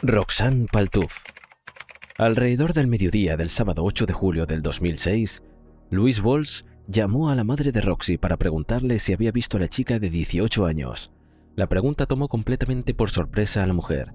Roxanne Paltuf. Alrededor del mediodía del sábado 8 de julio del 2006, Louise Walsh llamó a la madre de Roxy para preguntarle si había visto a la chica de 18 años. La pregunta tomó completamente por sorpresa a la mujer.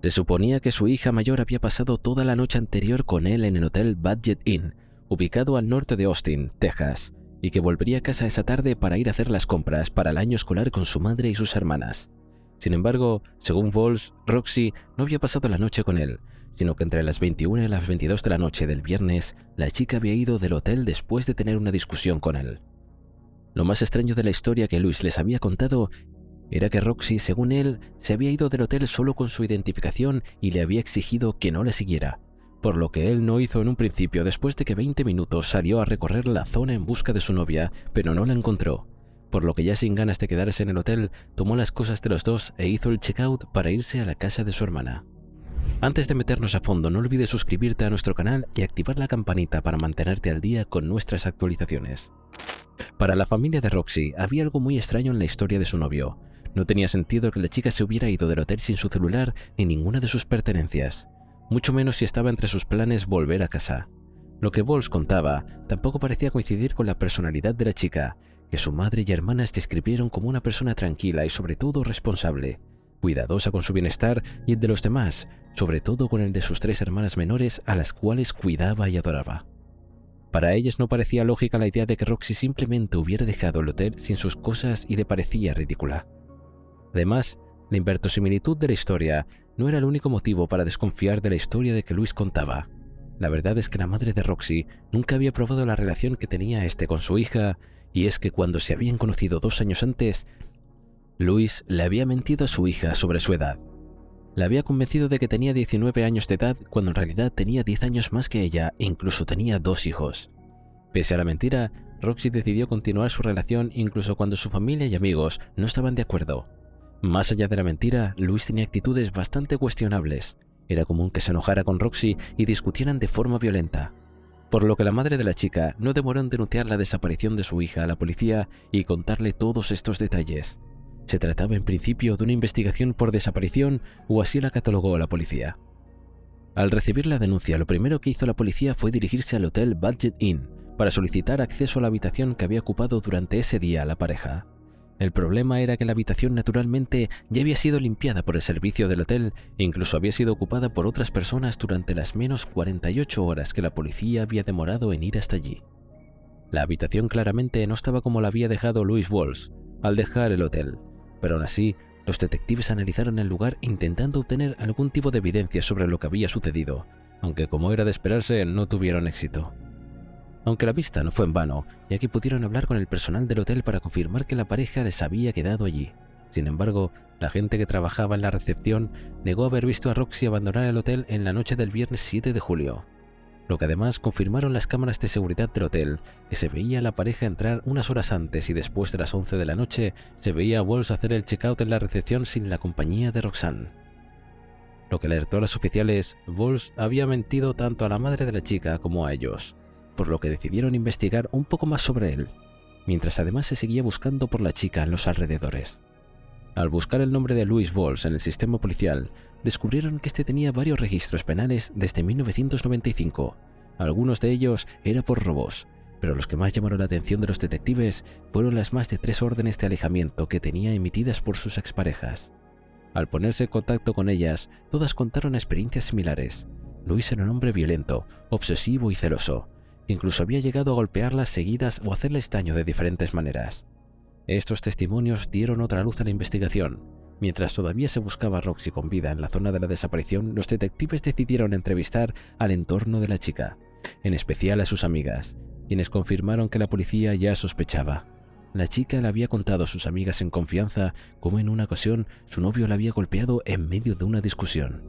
Se suponía que su hija mayor había pasado toda la noche anterior con él en el hotel Budget Inn, ubicado al norte de Austin, Texas, y que volvería a casa esa tarde para ir a hacer las compras para el año escolar con su madre y sus hermanas. Sin embargo, según Walsh, Roxy no había pasado la noche con él, sino que entre las 21 y las 22 de la noche del viernes, la chica había ido del hotel después de tener una discusión con él. Lo más extraño de la historia que Louise les había contado era que Roxy, según él, se había ido del hotel solo con su identificación y le había exigido que no le siguiera, por lo que él no hizo en un principio después de que 20 minutos salió a recorrer la zona en busca de su novia, pero no la encontró, por lo que ya sin ganas de quedarse en el hotel, tomó las cosas de los dos e hizo el checkout para irse a la casa de su hermana. Antes de meternos a fondo, no olvides suscribirte a nuestro canal y activar la campanita para mantenerte al día con nuestras actualizaciones. Para la familia de Roxy, había algo muy extraño en la historia de su novio. No tenía sentido que la chica se hubiera ido del hotel sin su celular ni ninguna de sus pertenencias, mucho menos si estaba entre sus planes volver a casa. Lo que Walsh contaba tampoco parecía coincidir con la personalidad de la chica, que su madre y hermanas describieron como una persona tranquila y sobre todo responsable, cuidadosa con su bienestar y el de los demás, sobre todo con el de sus 3 hermanas menores a las cuales cuidaba y adoraba. Para ellas no parecía lógica la idea de que Roxy simplemente hubiera dejado el hotel sin sus cosas y le parecía ridícula. Además, la inverosimilitud de la historia no era el único motivo para desconfiar de la historia de que Louise contaba. La verdad es que la madre de Roxy nunca había probado la relación que tenía con su hija, y es que cuando se habían conocido 2 años antes, Louise le había mentido a su hija sobre su edad. La había convencido de que tenía 19 años de edad cuando en realidad tenía 10 años más que ella e incluso tenía 2 hijos. Pese a la mentira, Roxy decidió continuar su relación incluso cuando su familia y amigos no estaban de acuerdo. Más allá de la mentira, Louise tenía actitudes bastante cuestionables. Era común que se enojara con Roxy y discutieran de forma violenta, por lo que la madre de la chica no demoró en denunciar la desaparición de su hija a la policía y contarle todos estos detalles. Se trataba en principio de una investigación por desaparición, o así la catalogó la policía. Al recibir la denuncia, lo primero que hizo la policía fue dirigirse al hotel Budget Inn para solicitar acceso a la habitación que había ocupado durante ese día la pareja. El problema era que la habitación naturalmente ya había sido limpiada por el servicio del hotel e incluso había sido ocupada por otras personas durante las menos 48 horas que la policía había demorado en ir hasta allí. La habitación claramente no estaba como la había dejado Louise Walsh al dejar el hotel, pero aún así los detectives analizaron el lugar intentando obtener algún tipo de evidencia sobre lo que había sucedido, aunque como era de esperarse no tuvieron éxito. Aunque la vista no fue en vano, ya que pudieron hablar con el personal del hotel para confirmar que la pareja les había quedado allí. Sin embargo, la gente que trabajaba en la recepción negó haber visto a Roxy abandonar el hotel en la noche del viernes 7 de julio. Lo que además confirmaron las cámaras de seguridad del hotel, que se veía a la pareja entrar unas horas antes y después de las 11 de la noche se veía a Walsh hacer el checkout en la recepción sin la compañía de Roxanne. Lo que alertó a los oficiales, Walsh había mentido tanto a la madre de la chica como a ellos, por lo que decidieron investigar un poco más sobre él, mientras además se seguía buscando por la chica en los alrededores. Al buscar el nombre de Louise Walsh en el sistema policial, descubrieron que tenía varios registros penales desde 1995. Algunos de ellos eran por robos, pero los que más llamaron la atención de los detectives fueron las más de 3 órdenes de alejamiento que tenía emitidas por sus exparejas. Al ponerse en contacto con ellas, todas contaron experiencias similares. Louise era un hombre violento, obsesivo y celoso. Incluso había llegado a golpearlas seguidas o hacerles daño de diferentes maneras. Estos testimonios dieron otra luz a la investigación. Mientras todavía se buscaba a Roxy con vida en la zona de la desaparición, los detectives decidieron entrevistar al entorno de la chica, en especial a sus amigas, quienes confirmaron que la policía ya sospechaba. La chica le había contado a sus amigas en confianza cómo en una ocasión su novio la había golpeado en medio de una discusión.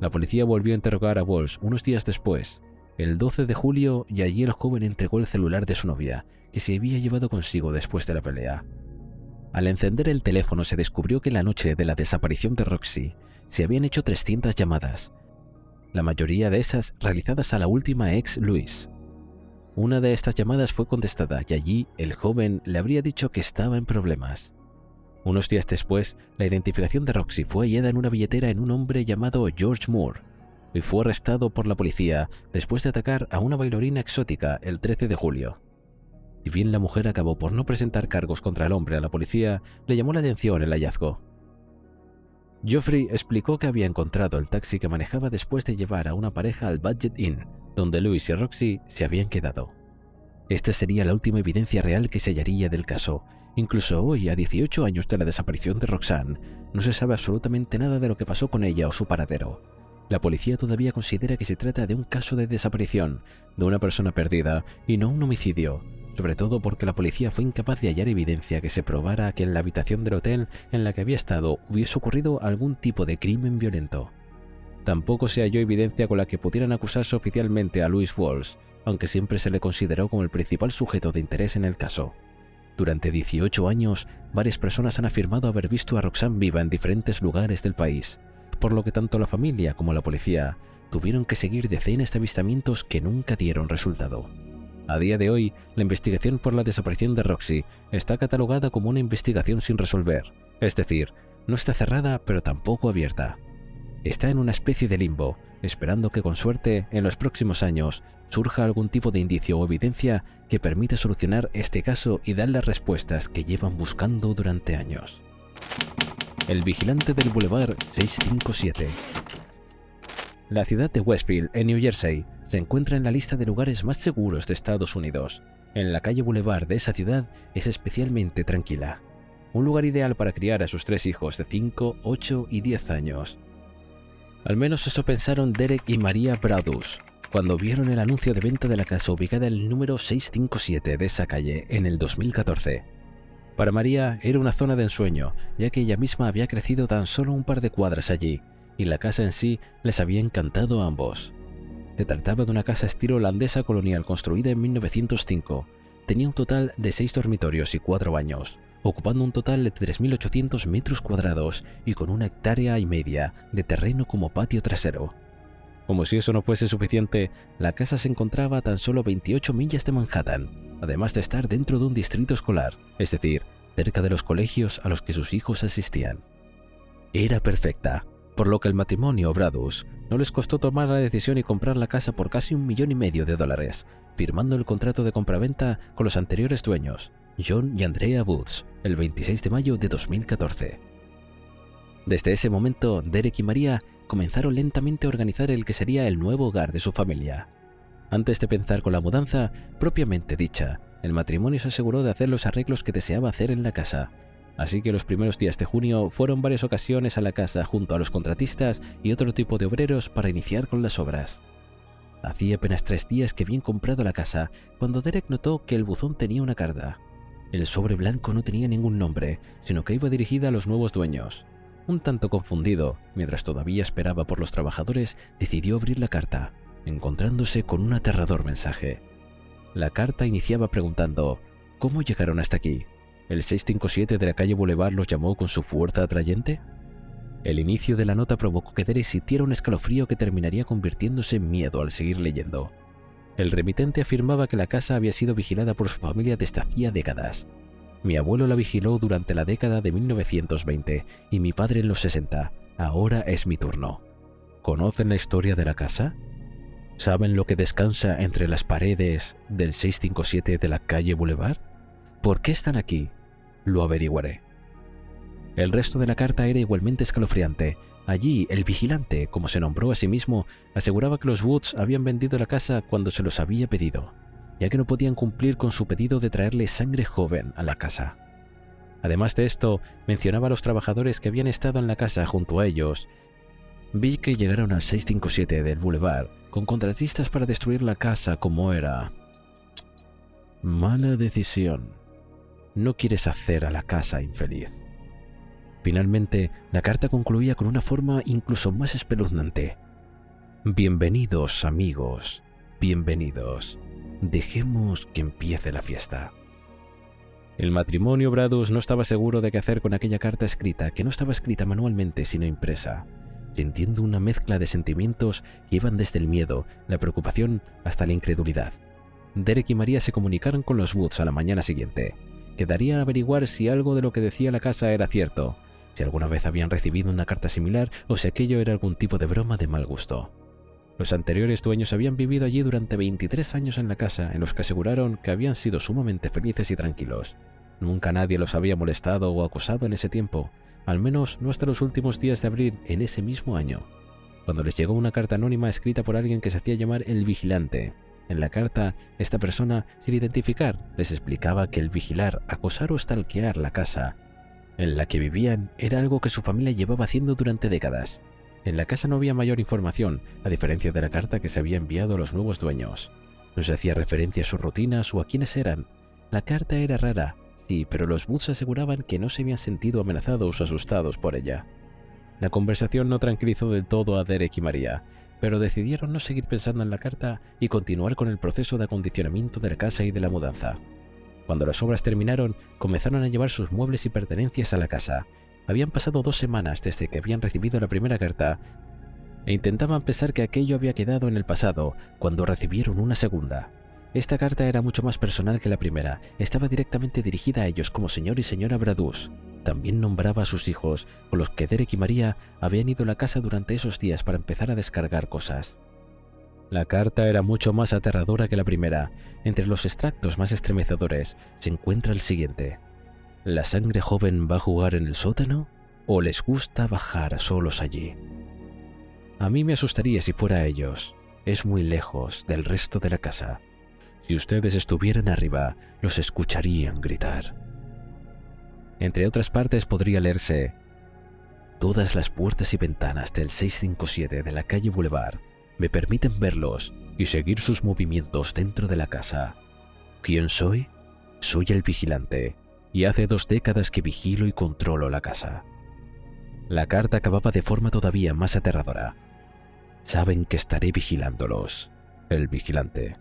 La policía volvió a interrogar a Walsh unos días después, el 12 de julio, y allí el joven entregó el celular de su novia, que se había llevado consigo después de la pelea. Al encender el teléfono se descubrió que en la noche de la desaparición de Roxy se habían hecho 300 llamadas, la mayoría de esas realizadas a la última ex Louise. Una de estas llamadas fue contestada y allí el joven le habría dicho que estaba en problemas. Unos días después, la identificación de Roxy fue hallada en una billetera en un hombre llamado George Moore y fue arrestado por la policía después de atacar a una bailarina exótica el 13 de julio. Si bien la mujer acabó por no presentar cargos contra el hombre a la policía, le llamó la atención el hallazgo. Geoffrey explicó que había encontrado el taxi que manejaba después de llevar a una pareja al Budget Inn, donde Louis y Roxy se habían quedado. Esta sería la última evidencia real que se hallaría del caso. Incluso hoy, a 18 años de la desaparición de Roxanne, no se sabe absolutamente nada de lo que pasó con ella o su paradero. La policía todavía considera que se trata de un caso de desaparición, de una persona perdida y no un homicidio, sobre todo porque la policía fue incapaz de hallar evidencia que se probara que en la habitación del hotel en la que había estado hubiese ocurrido algún tipo de crimen violento. Tampoco se halló evidencia con la que pudieran acusarse oficialmente a Louis Walsh, aunque siempre se le consideró como el principal sujeto de interés en el caso. Durante 18 años, varias personas han afirmado haber visto a Roxanne viva en diferentes lugares del país, por lo que tanto la familia como la policía tuvieron que seguir decenas de avistamientos que nunca dieron resultado. A día de hoy, la investigación por la desaparición de Roxy está catalogada como una investigación sin resolver, es decir, no está cerrada pero tampoco abierta. Está en una especie de limbo, esperando que con suerte, en los próximos años, surja algún tipo de indicio o evidencia que permita solucionar este caso y dar las respuestas que llevan buscando durante años. El vigilante del Boulevard 657. La ciudad de Westfield, en New Jersey, se encuentra en la lista de lugares más seguros de Estados Unidos. En la calle Boulevard de esa ciudad es especialmente tranquila. Un lugar ideal para criar a sus 3 hijos de 5, 8 y 10 años. Al menos eso pensaron Derek y Maria Bradus cuando vieron el anuncio de venta de la casa ubicada en el número 657 de esa calle en el 2014. Para María era una zona de ensueño, ya que ella misma había crecido tan solo un par de cuadras allí, y la casa en sí les había encantado a ambos. Se trataba de una casa estilo holandesa colonial construida en 1905. Tenía un total de 6 dormitorios y 4 baños, ocupando un total de 3.800 metros cuadrados y con 1,5 hectáreas de terreno como patio trasero. Como si eso no fuese suficiente, la casa se encontraba a tan solo 28 millas de Manhattan, además de estar dentro de un distrito escolar, es decir, cerca de los colegios a los que sus hijos asistían. Era perfecta, por lo que el matrimonio Bradus no les costó tomar la decisión y comprar la casa por casi $1,5 millones, firmando el contrato de compraventa con los anteriores dueños, John y Andrea Woods, el 26 de mayo de 2014. Desde ese momento, Derek y María comenzaron lentamente a organizar el que sería el nuevo hogar de su familia. Antes de pensar con la mudanza propiamente dicha, el matrimonio se aseguró de hacer los arreglos que deseaba hacer en la casa. Así que los primeros días de junio fueron varias ocasiones a la casa junto a los contratistas y otro tipo de obreros para iniciar con las obras. Hacía apenas 3 días que habían comprado la casa cuando Derek notó que el buzón tenía una carta. El sobre blanco no tenía ningún nombre, sino que iba dirigida a los nuevos dueños. Un tanto confundido, mientras todavía esperaba por los trabajadores, decidió abrir la carta, encontrándose con un aterrador mensaje. La carta iniciaba preguntando: ¿cómo llegaron hasta aquí? ¿El 657 de la calle Boulevard los llamó con su fuerza atrayente? El inicio de la nota provocó que Derek sintiera un escalofrío que terminaría convirtiéndose en miedo al seguir leyendo. El remitente afirmaba que la casa había sido vigilada por su familia desde hacía décadas. Mi abuelo la vigiló durante la década de 1920 y mi padre en los 60. Ahora es mi turno. ¿Conocen la historia de la casa? ¿Saben lo que descansa entre las paredes del 657 de la calle Boulevard? ¿Por qué están aquí? Lo averiguaré. El resto de la carta era igualmente escalofriante. Allí, el vigilante, como se nombró a sí mismo, aseguraba que los Woods habían vendido la casa cuando se los había pedido, ya que no podían cumplir con su pedido de traerle sangre joven a la casa. Además de esto, mencionaba a los trabajadores que habían estado en la casa junto a ellos. Vi que llegaron al 657 del Boulevard con contratistas para destruir la casa como era. Mala decisión. No quieres hacer a la casa infeliz. Finalmente, la carta concluía con una forma incluso más espeluznante. Bienvenidos, amigos. Bienvenidos. Dejemos que empiece la fiesta. El matrimonio Bradus no estaba seguro de qué hacer con aquella carta escrita, que no estaba escrita manualmente sino impresa, sintiendo una mezcla de sentimientos que iban desde el miedo, la preocupación hasta la incredulidad. Derek y María se comunicaron con los Woods a la mañana siguiente. Quedaría averiguar si algo de lo que decía la casa era cierto, si alguna vez habían recibido una carta similar o si aquello era algún tipo de broma de mal gusto. Los anteriores dueños habían vivido allí durante 23 años en la casa, en los que aseguraron que habían sido sumamente felices y tranquilos. Nunca nadie los había molestado o acosado en ese tiempo, al menos no hasta los últimos días de abril en ese mismo año, cuando les llegó una carta anónima escrita por alguien que se hacía llamar el Vigilante. En la carta, esta persona, sin identificar, les explicaba que el vigilar, acosar o stalkear la casa en la que vivían era algo que su familia llevaba haciendo durante décadas. En la casa no había mayor información, a diferencia de la carta que se había enviado a los nuevos dueños. No se hacía referencia a sus rutinas o a quiénes eran. La carta era rara, sí, pero los Woods aseguraban que no se habían sentido amenazados o asustados por ella. La conversación no tranquilizó del todo a Derek y María, pero decidieron no seguir pensando en la carta y continuar con el proceso de acondicionamiento de la casa y de la mudanza. Cuando las obras terminaron, comenzaron a llevar sus muebles y pertenencias a la casa. Habían pasado 2 semanas desde que habían recibido la primera carta e intentaban pensar que aquello había quedado en el pasado cuando recibieron una segunda. Esta carta era mucho más personal que la primera, estaba directamente dirigida a ellos como señor y señora Bradus. También nombraba a sus hijos, con los que Derek y María habían ido a la casa durante esos días para empezar a descargar cosas. La carta era mucho más aterradora que la primera. Entre los extractos más estremecedores se encuentra el siguiente: ¿la sangre joven va a jugar en el sótano o les gusta bajar solos allí? A mí me asustaría si fuera a ellos. Es muy lejos del resto de la casa. Si ustedes estuvieran arriba, los escucharían gritar. Entre otras partes podría leerse: todas las puertas y ventanas del 657 de la calle Boulevard me permiten verlos y seguir sus movimientos dentro de la casa. ¿Quién soy? Soy el Vigilante, y hace 2 décadas que vigilo y controlo la casa. La carta acababa de forma todavía más aterradora. Saben que estaré vigilándolos. El Vigilante.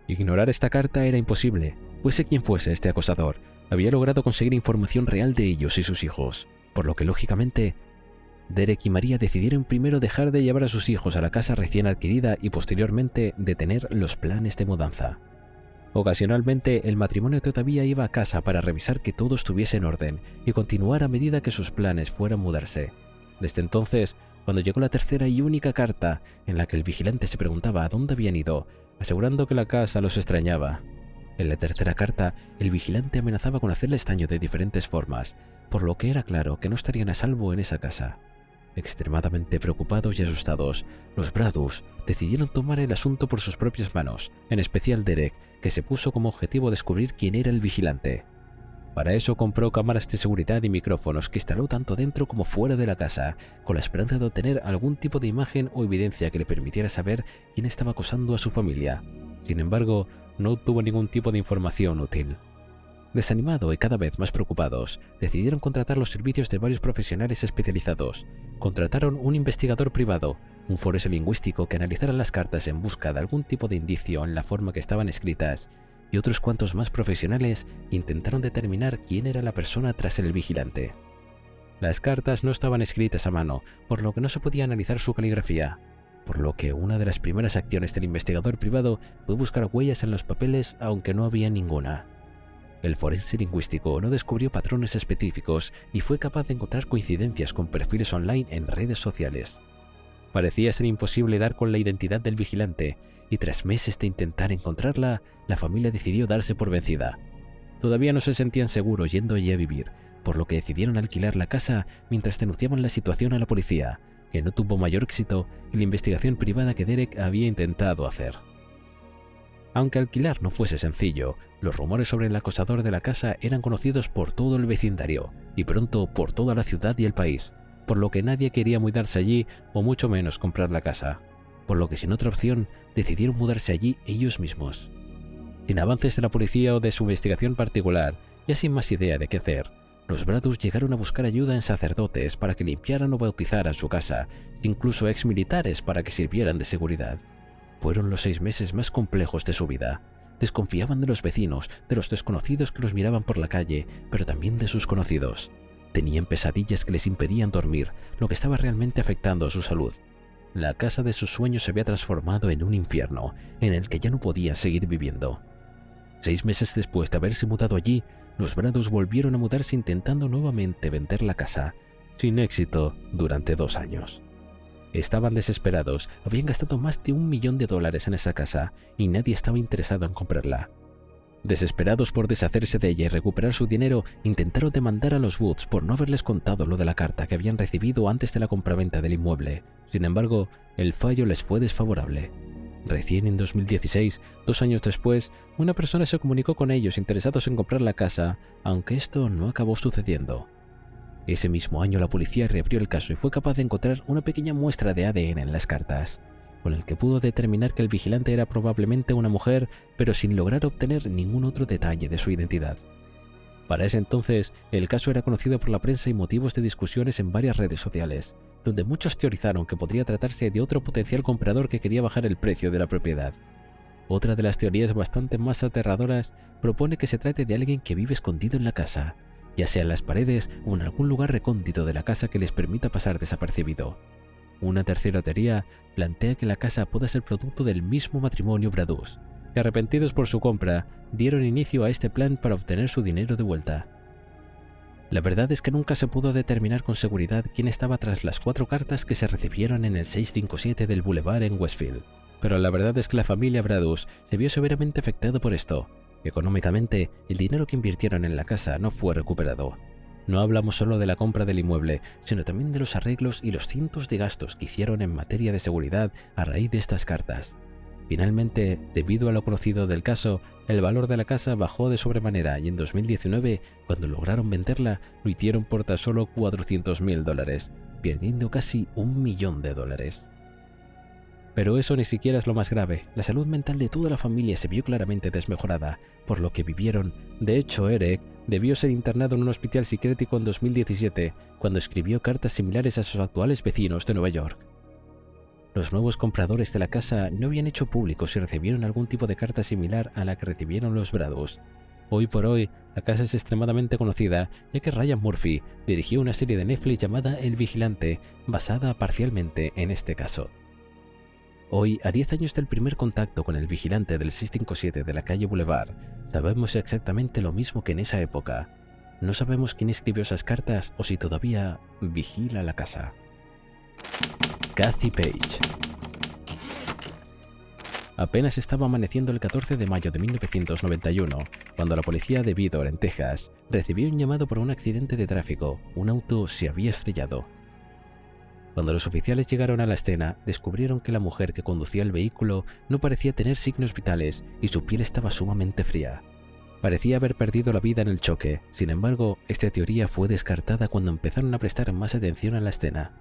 Ignorar esta carta era imposible. Fuese quien fuese este acosador, había logrado conseguir información real de ellos y sus hijos, por lo que lógicamente Derek y María decidieron primero dejar de llevar a sus hijos a la casa recién adquirida y posteriormente detener los planes de mudanza. Ocasionalmente el matrimonio todavía iba a casa para revisar que todo estuviese en orden y continuar a medida que sus planes fueran mudarse. Desde entonces, cuando llegó la tercera y única carta en la que el Vigilante se preguntaba a dónde habían ido, asegurando que la casa los extrañaba. En la tercera carta, el Vigilante amenazaba con hacerles daño de diferentes formas, por lo que era claro que no estarían a salvo en esa casa. Extremadamente preocupados y asustados, los Bradus decidieron tomar el asunto por sus propias manos, en especial Derek, que se puso como objetivo descubrir quién era el Vigilante. Para eso compró cámaras de seguridad y micrófonos que instaló tanto dentro como fuera de la casa, con la esperanza de obtener algún tipo de imagen o evidencia que le permitiera saber quién estaba acosando a su familia. Sin embargo, no obtuvo ningún tipo de información útil. Desanimado y cada vez más preocupados, decidieron contratar los servicios de varios profesionales especializados. Contrataron un investigador privado, un forense lingüístico que analizara las cartas en busca de algún tipo de indicio en la forma que estaban escritas, y otros cuantos más profesionales intentaron determinar quién era la persona tras el Vigilante. Las cartas no estaban escritas a mano, por lo que no se podía analizar su caligrafía, por lo que una de las primeras acciones del investigador privado fue buscar huellas en los papeles, aunque no había ninguna. El forense lingüístico no descubrió patrones específicos ni fue capaz de encontrar coincidencias con perfiles online en redes sociales. Parecía ser imposible dar con la identidad del Vigilante, y tras meses de intentar encontrarla, la familia decidió darse por vencida. Todavía no se sentían seguros yendo allí a vivir, por lo que decidieron alquilar la casa mientras denunciaban la situación a la policía, que no tuvo mayor éxito que la investigación privada que Derek había intentado hacer. Aunque alquilar no fuese sencillo, los rumores sobre el acosador de la casa eran conocidos por todo el vecindario y pronto por toda la ciudad y el país, por lo que nadie quería mudarse allí o mucho menos comprar la casa, por lo que sin otra opción decidieron mudarse allí ellos mismos. Sin avances de la policía o de su investigación particular, ya sin más idea de qué hacer, los Bradus llegaron a buscar ayuda en sacerdotes para que limpiaran o bautizaran su casa, incluso exmilitares para que sirvieran de seguridad. Fueron los 6 meses más complejos de su vida. Desconfiaban de los vecinos, de los desconocidos que los miraban por la calle, pero también de sus conocidos. Tenían pesadillas que les impedían dormir, lo que estaba realmente afectando a su salud. La casa de sus sueños se había transformado en un infierno, en el que ya no podían seguir viviendo. 6 meses después de haberse mudado allí, los Braddock volvieron a mudarse intentando nuevamente vender la casa, sin éxito durante 2 años. Estaban desesperados, habían gastado más de $1 millón en esa casa y nadie estaba interesado en comprarla. Desesperados por deshacerse de ella y recuperar su dinero, intentaron demandar a los Woods por no haberles contado lo de la carta que habían recibido antes de la compraventa del inmueble. Sin embargo, el fallo les fue desfavorable. Recién en 2016, 2 años después, una persona se comunicó con ellos interesados en comprar la casa, aunque esto no acabó sucediendo. Ese mismo año la policía reabrió el caso y fue capaz de encontrar una pequeña muestra de ADN en las cartas, con el que pudo determinar que el vigilante era probablemente una mujer, pero sin lograr obtener ningún otro detalle de su identidad. Para ese entonces, el caso era conocido por la prensa y motivos de discusiones en varias redes sociales, donde muchos teorizaron que podría tratarse de otro potencial comprador que quería bajar el precio de la propiedad. Otra de las teorías bastante más aterradoras propone que se trate de alguien que vive escondido en la casa, ya sea en las paredes o en algún lugar recóndito de la casa que les permita pasar desapercibido. Una tercera teoría plantea que la casa pueda ser producto del mismo matrimonio Braddock, que arrepentidos por su compra, dieron inicio a este plan para obtener su dinero de vuelta. La verdad es que nunca se pudo determinar con seguridad quién estaba tras las 4 cartas que se recibieron en el 657 del Boulevard en Westfield, pero la verdad es que la familia Braddock se vio severamente afectada por esto. Económicamente, el dinero que invirtieron en la casa no fue recuperado. No hablamos solo de la compra del inmueble, sino también de los arreglos y los cientos de gastos que hicieron en materia de seguridad a raíz de estas cartas. Finalmente, debido a lo conocido del caso, el valor de la casa bajó de sobremanera y en 2019, cuando lograron venderla, lo hicieron por tan solo $400.000, perdiendo casi $1 millón. Pero eso ni siquiera es lo más grave. La salud mental de toda la familia se vio claramente desmejorada por lo que vivieron. De hecho, Eric debió ser internado en un hospital psiquiátrico en 2017, cuando escribió cartas similares a sus actuales vecinos de Nueva York. Los nuevos compradores de la casa no habían hecho público si recibieron algún tipo de carta similar a la que recibieron los Braddock. Hoy por hoy, la casa es extremadamente conocida, ya que Ryan Murphy dirigió una serie de Netflix llamada El Vigilante, basada parcialmente en este caso. Hoy, a 10 años del primer contacto con el vigilante del 657 de la calle Boulevard, sabemos exactamente lo mismo que en esa época. No sabemos quién escribió esas cartas o si todavía vigila la casa. Kathy Page. Apenas estaba amaneciendo el 14 de mayo de 1991, cuando la policía de Vidor, en Texas, recibió un llamado por un accidente de tráfico. Un auto se había estrellado. Cuando los oficiales llegaron a la escena, descubrieron que la mujer que conducía el vehículo no parecía tener signos vitales y su piel estaba sumamente fría. Parecía haber perdido la vida en el choque. Sin embargo, esta teoría fue descartada cuando empezaron a prestar más atención a la escena.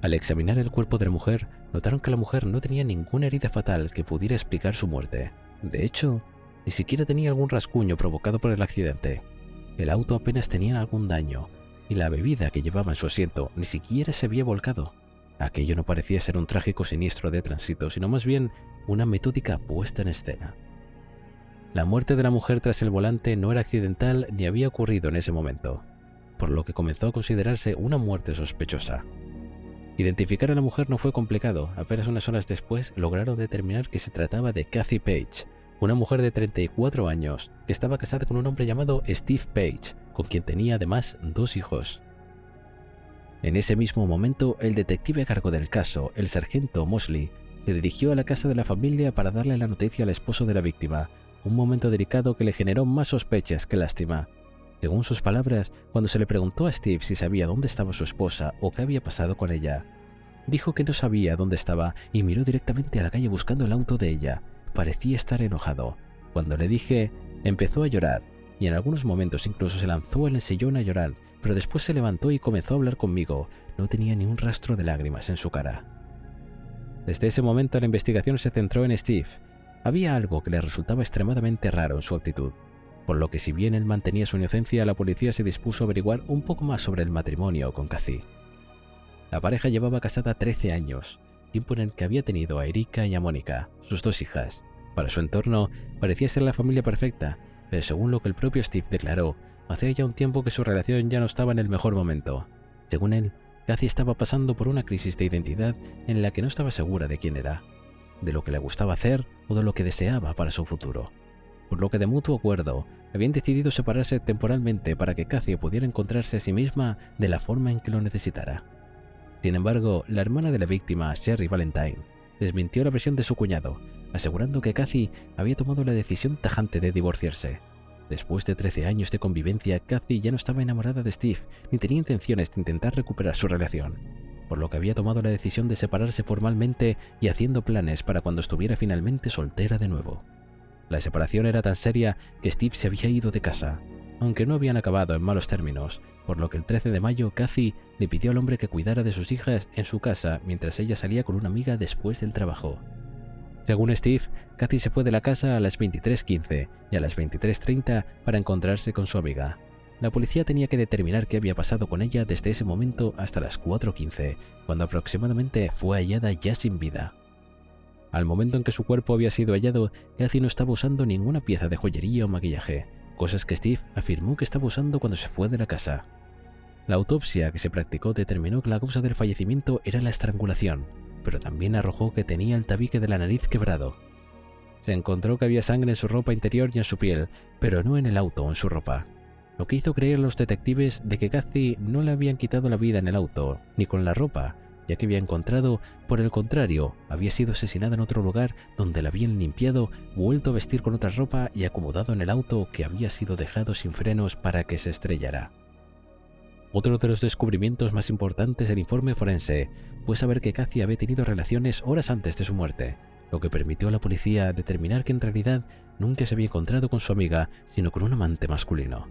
Al examinar el cuerpo de la mujer, notaron que la mujer no tenía ninguna herida fatal que pudiera explicar su muerte. De hecho, ni siquiera tenía algún rasguño provocado por el accidente. El auto apenas tenía algún daño, y la bebida que llevaba en su asiento ni siquiera se había volcado. Aquello no parecía ser un trágico siniestro de tránsito, sino más bien una metódica puesta en escena. La muerte de la mujer tras el volante no era accidental ni había ocurrido en ese momento, por lo que comenzó a considerarse una muerte sospechosa. Identificar a la mujer no fue complicado. Apenas unas horas después lograron determinar que se trataba de Kathy Page, una mujer de 34 años que estaba casada con un hombre llamado Steve Page, con quien tenía además 2 hijos. En ese mismo momento, el detective a cargo del caso, el sargento Mosley, se dirigió a la casa de la familia para darle la noticia al esposo de la víctima, un momento delicado que le generó más sospechas que lástima. Según sus palabras, cuando se le preguntó a Steve si sabía dónde estaba su esposa o qué había pasado con ella, dijo que no sabía dónde estaba y miró directamente a la calle buscando el auto de ella. Parecía estar enojado. Cuando le dije, empezó a llorar, y en algunos momentos incluso se lanzó en el sillón a llorar, pero después se levantó y comenzó a hablar conmigo. No tenía ni un rastro de lágrimas en su cara. Desde ese momento la investigación se centró en Steve. Había algo que le resultaba extremadamente raro en su actitud, por lo que si bien él mantenía su inocencia, la policía se dispuso a averiguar un poco más sobre el matrimonio con Kathy. La pareja llevaba casada 13 años, tiempo en el que había tenido a Erika y a Mónica, sus 2 hijas. Para su entorno, parecía ser la familia perfecta, pero según lo que el propio Steve declaró, hacía ya un tiempo que su relación ya no estaba en el mejor momento. Según él, Kathy estaba pasando por una crisis de identidad en la que no estaba segura de quién era, de lo que le gustaba hacer o de lo que deseaba para su futuro. por lo que de mutuo acuerdo habían decidido separarse temporalmente para que Kathy pudiera encontrarse a sí misma de la forma en que lo necesitara. Sin embargo, la hermana de la víctima, Sherry Valentine, desmintió la versión de su cuñado, asegurando que Kathy había tomado la decisión tajante de divorciarse. Después de 13 años de convivencia, Kathy ya no estaba enamorada de Steve ni tenía intenciones de intentar recuperar su relación, por lo que había tomado la decisión de separarse formalmente y haciendo planes para cuando estuviera finalmente soltera de nuevo. La separación era tan seria que Steve se había ido de casa, aunque no habían acabado en malos términos, por lo que el 13 de mayo Kathy le pidió al hombre que cuidara de sus hijas en su casa mientras ella salía con una amiga después del trabajo. Según Steve, Kathy se fue de la casa a las 23:15 y a las 23:30 para encontrarse con su amiga. La policía tenía que determinar qué había pasado con ella desde ese momento hasta las 4:15, cuando aproximadamente fue hallada ya sin vida. Al momento en que su cuerpo había sido hallado, Kathy no estaba usando ninguna pieza de joyería o maquillaje, cosas que Steve afirmó que estaba usando cuando se fue de la casa. La autopsia que se practicó determinó que la causa del fallecimiento era la estrangulación, pero también arrojó que tenía el tabique de la nariz quebrado. Se encontró que había sangre en su ropa interior y en su piel, pero no en el auto o en su ropa, lo que hizo creer a los detectives de que Kathy no le habían quitado la vida en el auto, ni con la ropa, ya que había encontrado, por el contrario, había sido asesinada en otro lugar donde la habían limpiado, vuelto a vestir con otra ropa y acomodado en el auto que había sido dejado sin frenos para que se estrellara. Otro de los descubrimientos más importantes del informe forense fue saber que Kathy había tenido relaciones horas antes de su muerte, lo que permitió a la policía determinar que en realidad nunca se había encontrado con su amiga, sino con un amante masculino.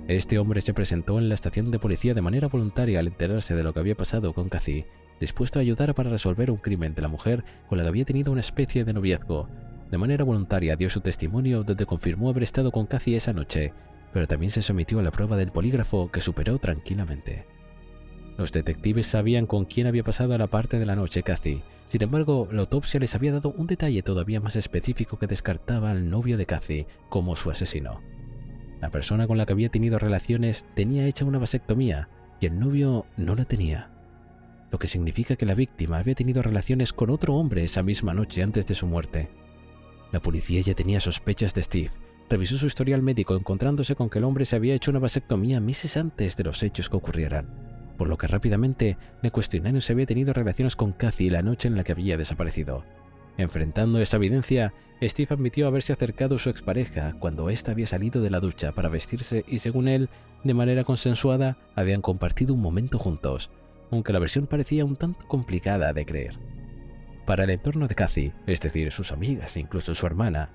Este hombre se presentó en la estación de policía de manera voluntaria al enterarse de lo que había pasado con Kathy, dispuesto a ayudar para resolver un crimen de la mujer con la que había tenido una especie de noviazgo. De manera voluntaria dio su testimonio donde confirmó haber estado con Kathy esa noche, pero también se sometió a la prueba del polígrafo que superó tranquilamente. Los detectives sabían con quién había pasado la parte de la noche Kathy. Sin embargo, la autopsia les había dado un detalle todavía más específico que descartaba al novio de Kathy como su asesino. La persona con la que había tenido relaciones tenía hecha una vasectomía y el novio no la tenía, lo que significa que la víctima había tenido relaciones con otro hombre esa misma noche antes de su muerte. La policía ya tenía sospechas de Steve. Revisó su historial médico encontrándose con que el hombre se había hecho una vasectomía meses antes de los hechos que ocurrieran, por lo que rápidamente le cuestionaron si había tenido relaciones con Kathy la noche en la que había desaparecido. Enfrentando esa evidencia, Steve admitió haberse acercado a su expareja cuando ésta había salido de la ducha para vestirse y, según él, de manera consensuada, habían compartido un momento juntos, aunque la versión parecía un tanto complicada de creer. Para el entorno de Kathy, es decir, sus amigas e incluso su hermana,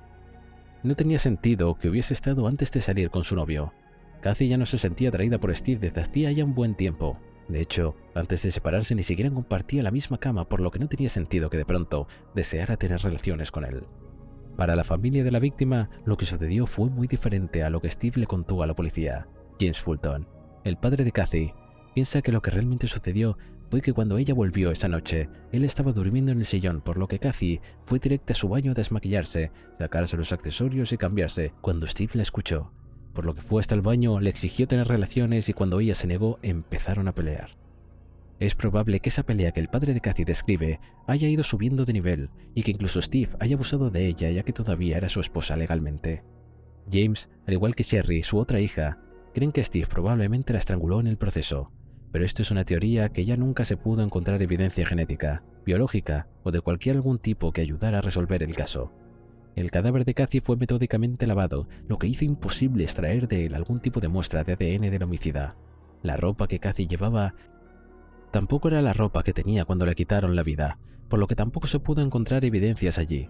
no tenía sentido que hubiese estado antes de salir con su novio. Kathy ya no se sentía atraída por Steve desde hacía ya un buen tiempo. De hecho, antes de separarse ni siquiera compartía la misma cama, por lo que no tenía sentido que de pronto deseara tener relaciones con él. Para la familia de la víctima, lo que sucedió fue muy diferente a lo que Steve le contó a la policía. James Fulton, el padre de Kathy, piensa que lo que realmente sucedió fue que cuando ella volvió esa noche, él estaba durmiendo en el sillón, por lo que Kathy fue directa a su baño a desmaquillarse, sacarse los accesorios y cambiarse cuando Steve la escuchó. Por lo que fue hasta el baño, le exigió tener relaciones y cuando ella se negó, empezaron a pelear. Es probable que esa pelea que el padre de Kathy describe haya ido subiendo de nivel y que incluso Steve haya abusado de ella ya que todavía era su esposa legalmente. James, al igual que Sherry, su otra hija, creen que Steve probablemente la estranguló en el proceso, pero esto es una teoría que ya nunca se pudo encontrar evidencia genética, biológica o de cualquier algún tipo que ayudara a resolver el caso. El cadáver de Kathy fue metódicamente lavado, lo que hizo imposible extraer de él algún tipo de muestra de ADN del homicida. La ropa que Kathy llevaba tampoco era la ropa que tenía cuando le quitaron la vida, por lo que tampoco se pudo encontrar evidencias allí.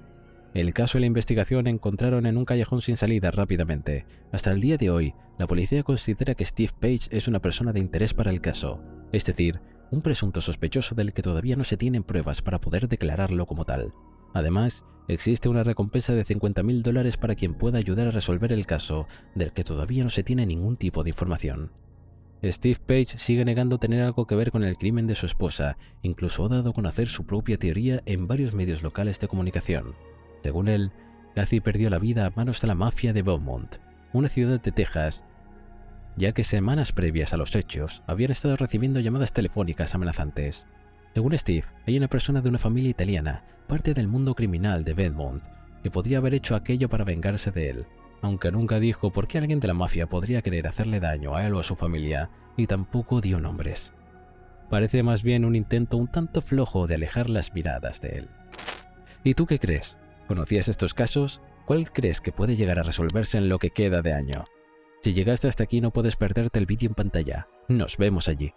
El caso y la investigación encontraron en un callejón sin salida rápidamente. Hasta el día de hoy, la policía considera que Steve Page es una persona de interés para el caso, es decir, un presunto sospechoso del que todavía no se tienen pruebas para poder declararlo como tal. Además, existe una recompensa de $50,000 para quien pueda ayudar a resolver el caso, del que todavía no se tiene ningún tipo de información. Steve Page sigue negando tener algo que ver con el crimen de su esposa, incluso ha dado a conocer su propia teoría en varios medios locales de comunicación. Según él, Kathy perdió la vida a manos de la mafia de Beaumont, una ciudad de Texas, ya que semanas previas a los hechos habían estado recibiendo llamadas telefónicas amenazantes. Según Steve, hay una persona de una familia italiana, parte del mundo criminal de Beaumont, que podría haber hecho aquello para vengarse de él, aunque nunca dijo por qué alguien de la mafia podría querer hacerle daño a él o a su familia, y tampoco dio nombres. Parece más bien un intento un tanto flojo de alejar las miradas de él. ¿Y tú qué crees? ¿Conocías estos casos? ¿Cuál crees que puede llegar a resolverse en lo que queda de año? Si llegaste hasta aquí no puedes perderte el vídeo en pantalla. Nos vemos allí.